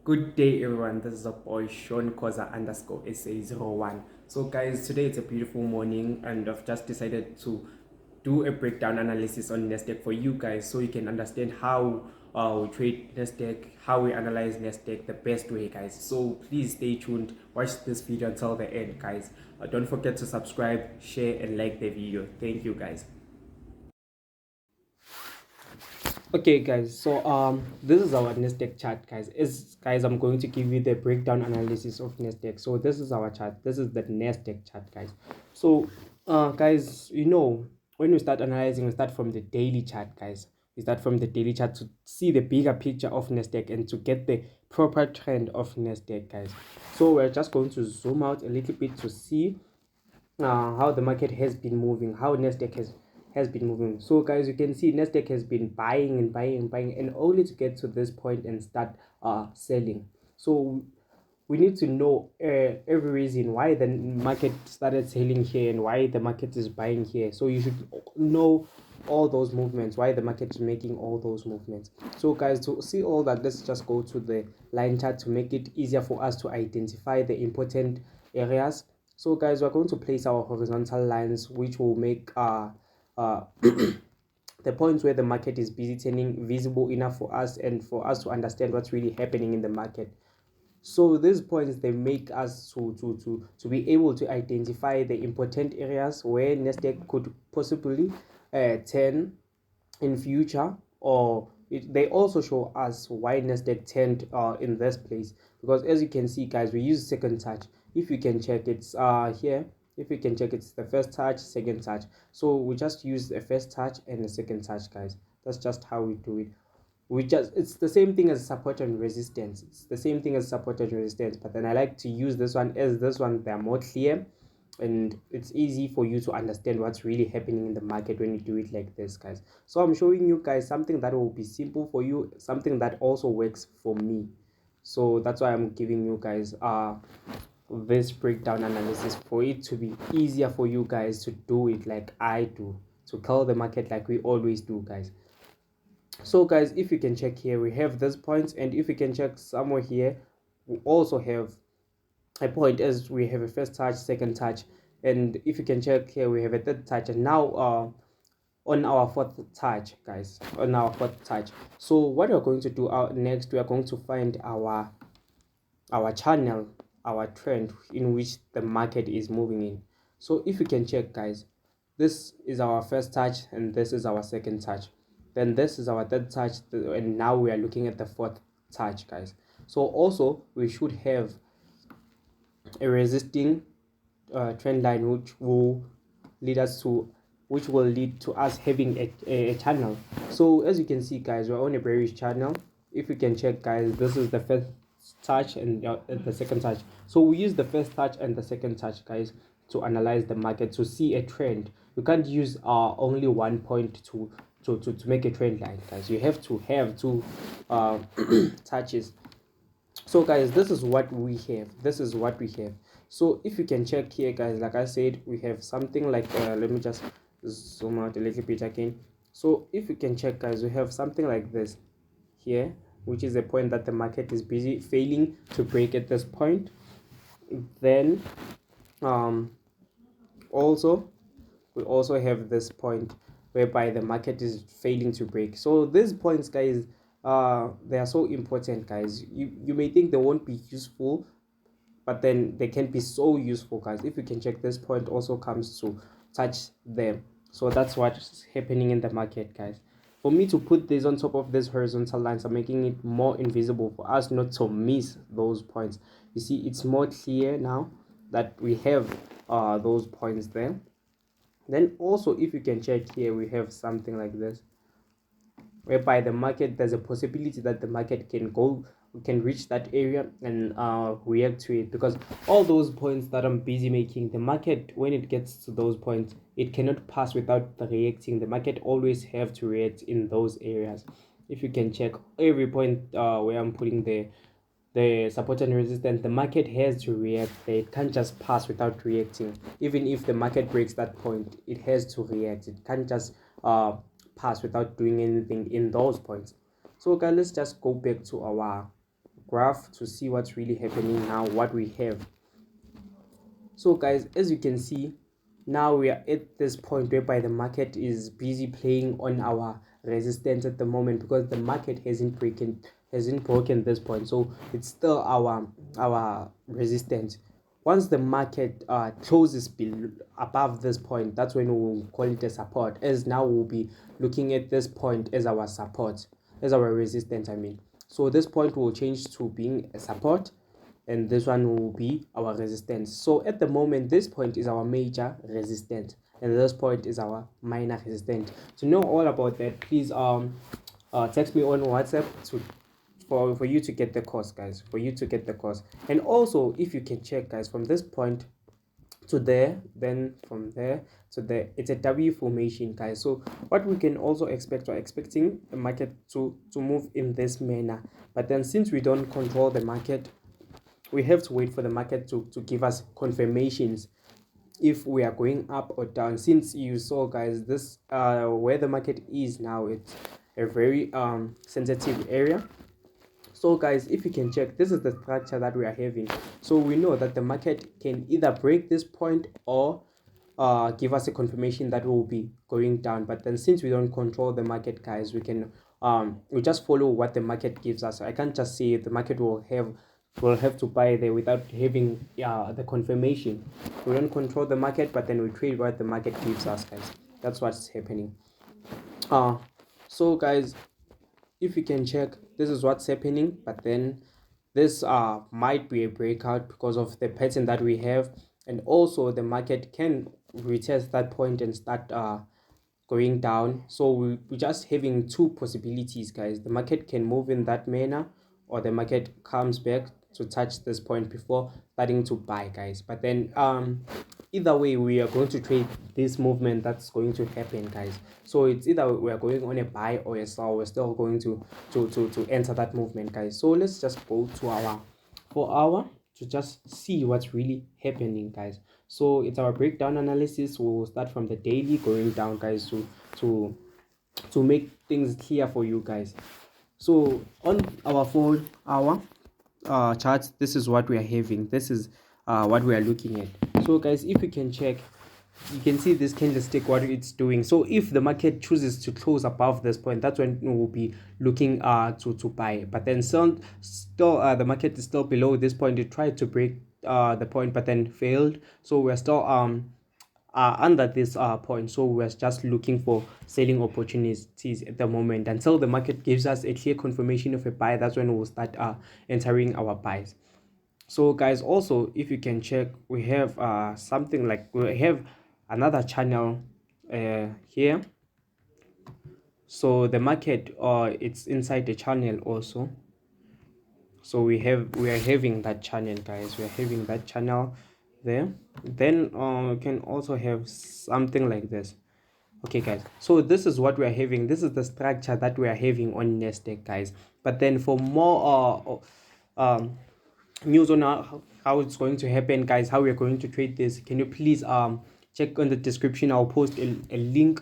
Good day, everyone. This is a boy Sean Koza underscore SA01. So, guys, today it's a beautiful morning, and I've just decided to do a breakdown analysis on NASDAQ for you guys so you can understand how we trade NASDAQ, how we analyze NASDAQ the best way, guys. So, please stay tuned, watch this video until the end, guys. Don't forget to subscribe, share, and like the video. Thank you, guys. Okay, guys, so this is our NASDAQ chart, guys. I'm going to give you the breakdown analysis of NASDAQ. So this is our chart. This is the NASDAQ chart, guys. So guys, when we start analyzing, we start from the daily chart, guys. We start from the daily chart to see the bigger picture of NASDAQ and to get the proper trend of NASDAQ, guys. So we're just going to zoom out a little bit to see how the market has been moving, how NASDAQ has been moving. So guys, you can see NASDAQ has been buying and buying and buying, and only to get to this point and start selling. So we need to know every reason why the market started selling here and why the market is buying here. So you should know all those movements, why the market is making all those movements. So guys, to see all that, let's just go to the line chart to make it easier for us to identify the important areas. So guys, we're going to place our horizontal lines, which will make the points where the market is busy turning visible enough for us and for us to understand what's really happening in the market. So these points, they make us to be able to identify the important areas where NASDAQ could possibly turn in future, or they also show us why NASDAQ turned in this place. Because as you can see, guys, we use second touch. If you can check, it's here. If you can check, it's the first touch, second touch. So we just use the first touch and the second touch, guys. That's just how we do it. It's the same thing as support and resistance. But then I like to use this one, as this one, they're more clear and it's easy for you to understand what's really happening in the market when you do it like this, guys. So I'm showing you guys something that will be simple for you, something that also works for me. So that's why I'm giving you guys this breakdown analysis, for it to be easier for you guys to do it like I do, to call the market like we always do, guys. So guys, if you can check here, we have this point, and if you can check somewhere here, we also have a point, as we have a first touch, second touch, and if you can check here, we have a third touch, and now on our fourth touch, guys, on our fourth touch. So what we're going to do next, we are going to find our channel, our trend in which the market is moving in. So if you can check, guys, this is our first touch and this is our second touch, then this is our third touch, and now we are looking at the fourth touch, guys. So also we should have a resisting trend line, which will lead to us having a channel. So as you can see, guys, we're on a bearish channel. If you can check, guys, this is the first touch and the second touch. So we use the first touch and the second touch, guys, to analyze the market, to see a trend. You can't use only one point to make a trend line, guys. You have to have two touches. So guys, this is what we have. So if you can check here, guys, like I said, we have something like let me just zoom out a little bit again. So if you can check, guys, we have something like this here, which is a point that the market is busy failing to break at this point. Then also we also have this point whereby the market is failing to break. So these points, guys, they are so important, guys. You may think they won't be useful, but then they can be so useful, guys. If you can check, this point also comes to touch them. So that's what's happening in the market, guys. For me to put this on top of this horizontal lines, I'm making it more invisible for us not to miss those points. You see, it's more clear now that we have those points there. Then also, if you can check here, we have something like this, whereby the market, there's a possibility that the market can reach that area and react to it, because all those points that I'm busy making, the market, when it gets to those points, it cannot pass without reacting. The market always have to react in those areas. If you can check every point where I'm putting the support and resistance, the market has to react. It can't just pass without reacting. Even if the market breaks that point, it has to react. It can't just pass without doing anything in those points. So guys, let's just go back to our graph to see what's really happening now, what we have. So guys, as you can see, now we are at this point whereby the market is busy playing on our resistance at the moment, because the market hasn't broken this point, so it's still our resistance. Once the market closes above this point, that's when we'll call it a support, as now we'll be looking at this point as our support, as our resistance, I mean. So this point will change to being a support, and this one will be our resistance. So at the moment, this point is our major resistance, and this point is our minor resistance. To know all about that, please text me on WhatsApp for you to get the course, guys, for you to get the course. And also, if you can check, guys, from this point to there, then from there to there, it's a W formation, guys. So what we can also expect, we're expecting the market to move in this manner, but then since we don't control the market, we have to wait for the market to give us confirmations if we are going up or down. Since you saw, guys, this where the market is now, it's a very sensitive area. So guys, if you can check, this is the structure that we are having. So we know that the market can either break this point or give us a confirmation that will be going down. But then since we don't control the market, guys, we just follow what the market gives us. I can't just say the market will have to buy there without having the confirmation. We don't control the market, but then we trade what the market gives us, guys. That's what's happening. So guys, if you can check, this is what's happening, but then this might be a breakout because of the pattern that we have, and also the market can retest that point and start going down. So we're just having two possibilities, guys. The market can move in that manner, or the market comes back to touch this point before starting to buy, guys. But then either way, we are going to trade this movement that's going to happen, guys. So it's either we are going on a buy or a sell. We're still going to enter that movement, guys. So let's just go to our 4 hour to just see what's really happening, guys. So it's our breakdown analysis. We'll start from the daily going down, guys, to make things clear for you guys. So on our 4 hour charts, this is what we are having. This is what we are looking at. So guys, if you can check, you can see this candlestick, what it's doing. So if the market chooses to close above this point, that's when we'll be looking to buy. But then still the market is still below this point. It tried to break the point, but then failed. So we're still under this point. So we're just looking for selling opportunities at the moment until the market gives us a clear confirmation of a buy. That's when we'll start entering our buys. So guys, also if you can check, we have something like, we have another channel here. So the market it's inside the channel also. So we are having that channel, guys. We are having that channel there. Then we can also have something like this. Okay, guys, so this is what we are having. This is the structure that we are having on NASDAQ, guys. But then for more news on how it's going to happen, guys, how we're going to trade this, can you please check on the description? I'll post a link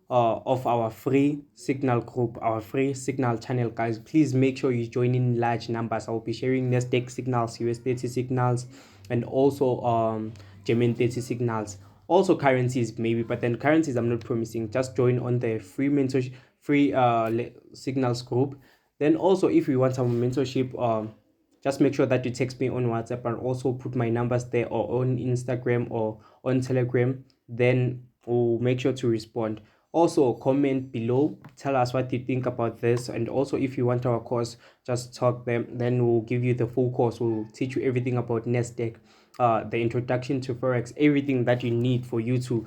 of our free signal group, our free signal channel, guys. Please make sure you join in large numbers. I'll be sharing NASDAQ signals, US30 signals, and also German 30 signals, also currencies maybe, but then currencies I'm not promising. Just join on the free mentorship, free signals group. Then also, if you want some mentorship, just make sure that you text me on WhatsApp, and also put my numbers there, or on Instagram or on Telegram. Then we'll make sure to respond. Also comment below, tell us what you think about this, and also if you want our course, just talk them, then we'll give you the full course. We'll teach you everything about NASDAQ, the introduction to forex, everything that you need for you to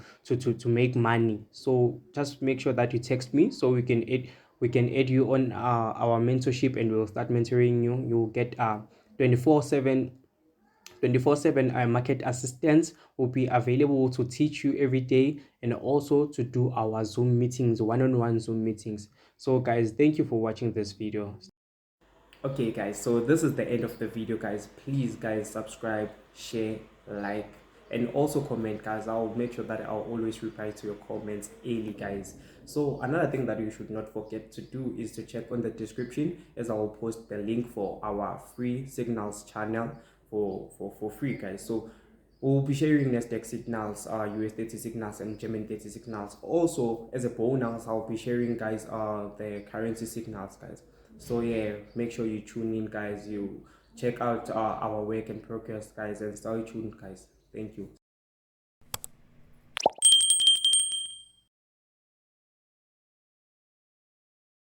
make money. So just make sure that you text me, so we can add you on our mentorship, and we'll start mentoring you. You'll get 24/7 market assistance will be available to teach you every day, and also to do our Zoom meetings, one-on-one Zoom meetings. So guys, thank you for watching this video. Okay guys, so this is the end of the video, guys. Please guys, subscribe, share, like, and also comment, guys. I'll make sure that I'll always reply to your comments early, guys. So another thing that you should not forget to do is to check on the description, as I will post the link for our free signals channel for free, guys. So we'll be sharing NASDAQ signals, US 30 signals, and German 30 signals. Also, as a bonus, I'll be sharing, guys, the currency signals, guys. So yeah, make sure you tune in, guys. You check out our work in progress, guys, and stay tuned, guys. Thank you.